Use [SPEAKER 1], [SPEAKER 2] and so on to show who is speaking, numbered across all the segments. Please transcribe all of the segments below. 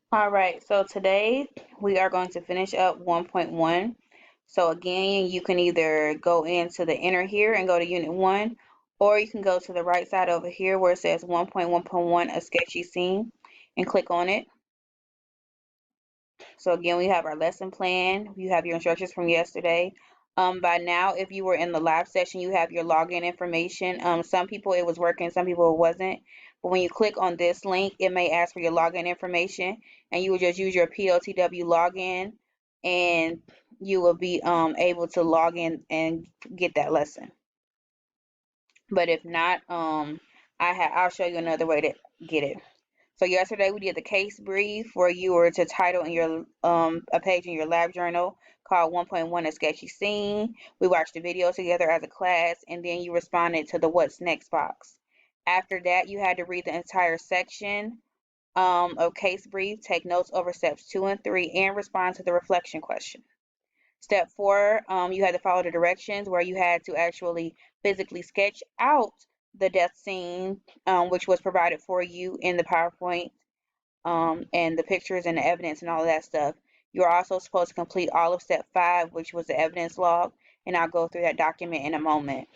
[SPEAKER 1] All right, so today we are going to finish up 1.1. So again, you can either go into the inner here and go to Unit 1, or you can go to the right side over here where it says 1.1.1, a sketchy scene, and click on it. So again, we have our lesson plan. You have your instructions from yesterday. By now, if you were in the lab session, you have your login information. Some people it was working, some people it wasn't. But when you click on this link, it may ask for your login information, and you will just use your PLTW login, and you will be able to log in and get that lesson. But if not, I'll show you another way to get it. So yesterday we did the case brief where you were to title in your a page in your lab journal called 1.1 a sketchy scene. We watched the video together as a class, and then you responded to the what's next box. After that, you had to read the entire section of case brief, take notes over steps 2 and 3, and respond to the reflection question. Step 4, you had to follow the directions where you had to actually physically sketch out the death scene, which was provided for you in the PowerPoint, and the pictures and the evidence and all of that stuff. You are also supposed to complete all of step 5, which was the evidence log, and I'll go through that document in a moment.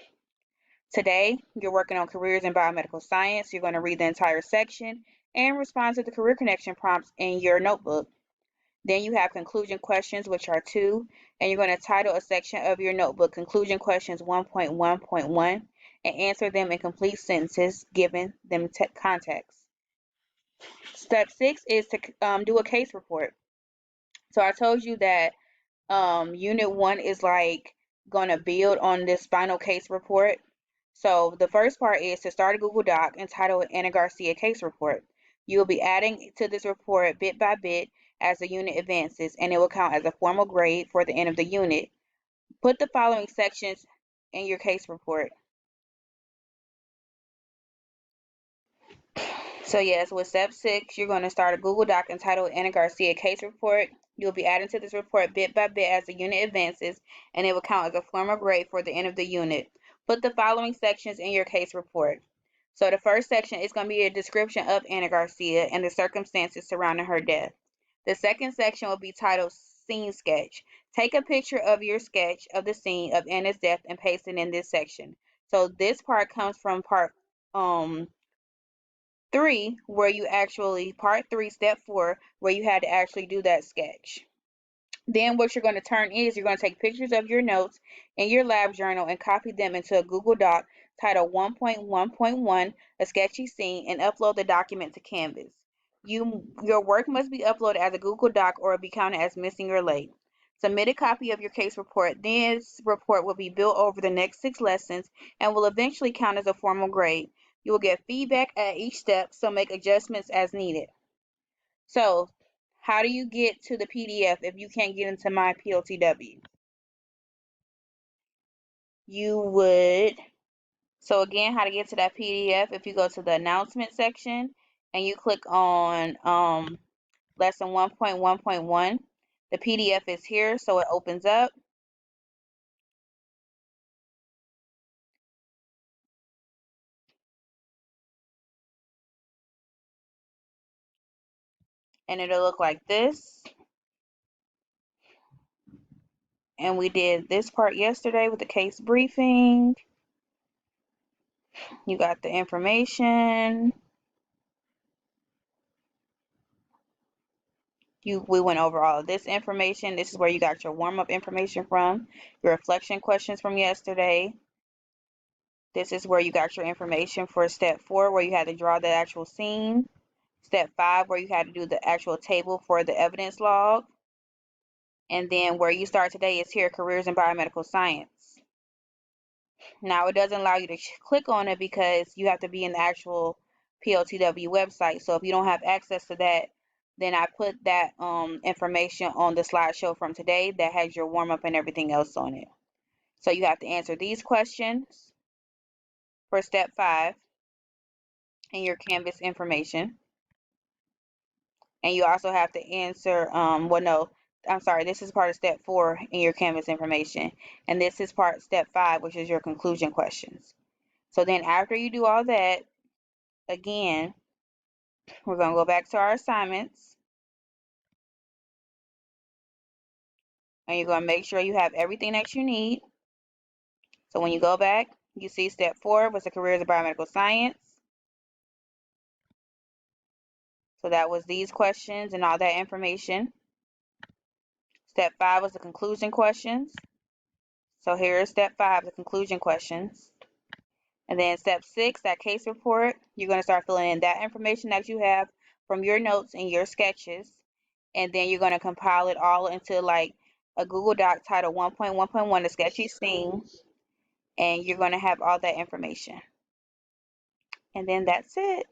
[SPEAKER 1] Today, you're working on careers in biomedical science. You're going to read the entire section and respond to the career connection prompts in your notebook. Then you have conclusion questions, which are 2, and you're going to title a section of your notebook Conclusion Questions 1.1.1 and answer them in complete sentences, giving them context. Step 6 is to do a case report. So I told you that Unit 1 is like going to build on this final case report. So the first part is to start a Google Doc and title it Anna Garcia Case Report. You will be adding to this report bit by bit as the unit advances, and it will count as a formal grade for the end of the unit. Put the following sections in your case report. So yes, with step 6, you're going to start a Google Doc entitled Anna Garcia Case Report. You'll be adding to this report bit by bit as the unit advances, and it will count as a formal grade for the end of the unit. Put the following sections in your case report. So the first section is going to be a description of Anna Garcia and the circumstances surrounding her death. The second section will be titled Scene Sketch. Take a picture of your sketch of the scene of Anna's death and paste it in this section. So this part comes from part 3, where you actually, part 3, step 4, where you had to actually do that sketch. Then what you're going to turn is you're going to take pictures of your notes in your lab journal and copy them into a Google Doc titled 1.1.1 a sketchy scene and upload the document to Canvas. Your work must be uploaded as a Google Doc or be counted as missing or late. Submit a copy of your case report. This report will be built over the next 6 lessons and will eventually count as a formal grade. You will get feedback at each step, so make adjustments as needed. So, how do you get to the PDF if you can't get into my PLTW? You would, so again, how to get to that PDF, if you go to the announcement section and you click on lesson 1.1.1, the PDF is here, so it opens up. And it'll look like this. And we did this part yesterday with the case briefing. You got the information. We went over all of this information. This is where you got your warm-up information from, your reflection questions from yesterday. This is where you got your information for step 4, where you had to draw the actual scene. Step 5, where you had to do the actual table for the evidence log. And then where you start today is here, careers in biomedical science. Now it doesn't allow you to click on it because you have to be in the actual PLTW website. So if you don't have access to that, then I put that information on the slideshow from today that has your warm-up and everything else on it. So you have to answer these questions for step 5 in your Canvas information. And you also have to answer, well, no, I'm sorry, this is part of step 4 in your Canvas information. And this is part step 5, which is your conclusion questions. So then after you do all that, again, we're going to go back to our assignments. and you're going to make sure you have everything that you need. So when you go back, you see step 4 was the careers of biomedical science. So that was these questions and all that information. Step 5 was the conclusion questions. So here is step 5, the conclusion questions. And then step 6, that case report, you're going to start filling in that information that you have from your notes and your sketches. And then you're going to compile it all into like a Google Doc titled 1.1.1, the sketchy scene. And you're going to have all that information. And then that's it.